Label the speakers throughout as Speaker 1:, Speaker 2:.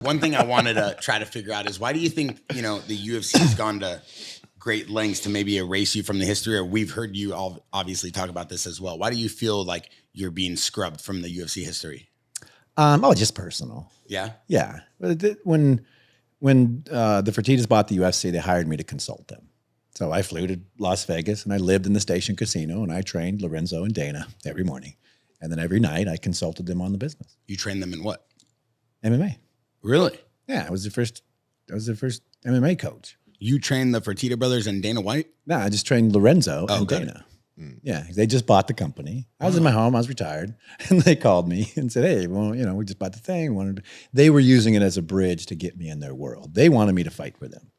Speaker 1: One thing I wanted to try to figure out is why do you think, the UFC has gone to great lengths to maybe erase you from the history? Or we've heard you all obviously talk about this as well. Why do you feel like you're being scrubbed from the UFC history?
Speaker 2: Just personal.
Speaker 1: Yeah.
Speaker 2: Yeah. When the Fertittas bought the UFC, they hired me to consult them. So I flew to Las Vegas and I lived in the Station Casino and I trained Lorenzo and Dana every morning. And then every night I consulted them on the business.
Speaker 1: You trained them in what?
Speaker 2: MMA.
Speaker 1: Really?
Speaker 2: Yeah, I was the first MMA coach.
Speaker 1: You trained the Fertitta brothers and Dana White?
Speaker 2: No, I just trained Lorenzo and Dana. Yeah, they just bought the company. I was in my home, I was retired, and they called me and said, hey, well, we just bought the thing. They were using it as a bridge to get me in their world. They wanted me to fight for them.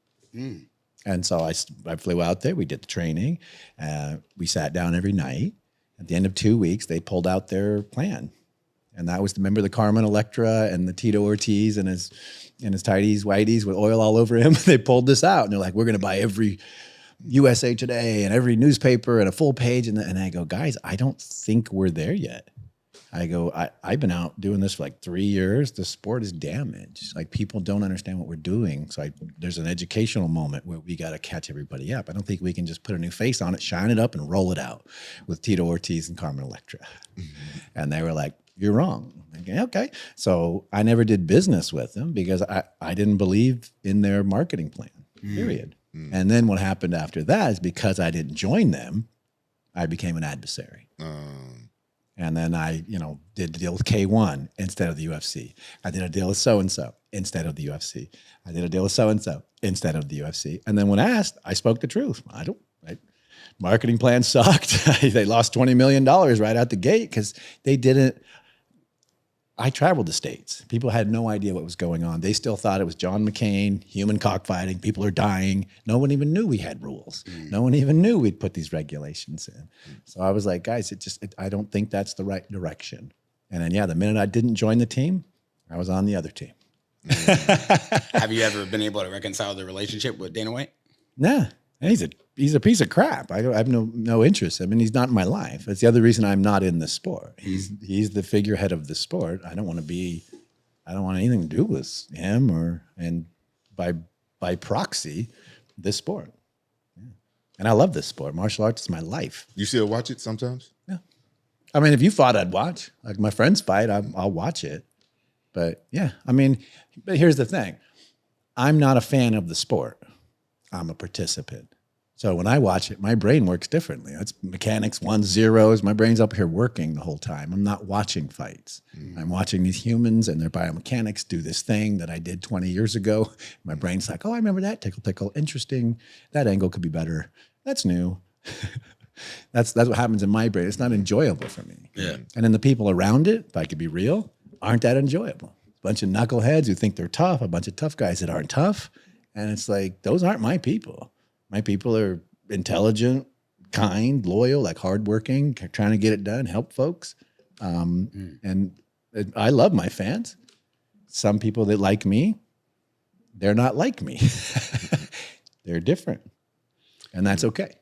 Speaker 2: And so I flew out there, we did the training, we sat down every night. At the end of 2 weeks, they pulled out their plan. And that was, remember the Carmen Electra and the Tito Ortiz and his tighties, whiteys with oil all over him? They pulled this out and they're like, we're going to buy every USA Today and every newspaper and a full page. And I go, guys, I don't think we're there yet. I go, I've been out doing this for like 3 years. The sport is damaged. Like people don't understand what we're doing. So there's an educational moment where we got to catch everybody up. I don't think we can just put a new face on it, shine it up and roll it out with Tito Ortiz and Carmen Electra. And they were like, you're wrong. Okay. So I never did business with them because I didn't believe in their marketing plan, period. And then what happened after that is because I didn't join them, I became an adversary. And then I, did a deal with K1 instead of the UFC. I did a deal with so-and-so instead of the UFC. I did a deal with so-and-so instead of the UFC. And then when asked, I spoke the truth. Marketing plan sucked. They lost $20 million right out the gate because they didn't. I traveled the States. People had no idea what was going on. They still thought it was John McCain, human cockfighting. People are dying. No one even knew we had rules. No one even knew we'd put these regulations in. So I was like, guys, I don't think that's the right direction. And then, the minute I didn't join the team, I was on the other team.
Speaker 1: Have you ever been able to reconcile the relationship with Dana White?
Speaker 2: Nah. He's a piece of crap. I have no interest. I mean, he's not in my life. That's the other reason I'm not in the sport. He's the figurehead of the sport. I don't want anything to do with him and by proxy, this sport. Yeah. And I love this sport. Martial arts is my life.
Speaker 3: You still watch it sometimes?
Speaker 2: Yeah. I mean, if you fought, I'd watch. Like my friends fight, I'll watch it. But yeah, but here's the thing. I'm not a fan of the sport. I'm a participant. So when I watch it, my brain works differently. It's mechanics, ones, zeros. My brain's up here working the whole time. I'm not watching fights. I'm watching these humans and their biomechanics do this thing that I did 20 years ago. My brain's like, oh, I remember that. Tickle, tickle. Interesting. That angle could be better. That's new. That's what happens in my brain. It's not enjoyable for me.
Speaker 1: Yeah.
Speaker 2: And then the people around it, if I could be real, aren't that enjoyable. A bunch of knuckleheads who think they're tough, a bunch of tough guys that aren't tough. And it's like, those aren't my people. My people are intelligent, kind, loyal, like hardworking, trying to get it done, help folks. And I love my fans. Some people that like me, they're not like me. They're different. And that's okay.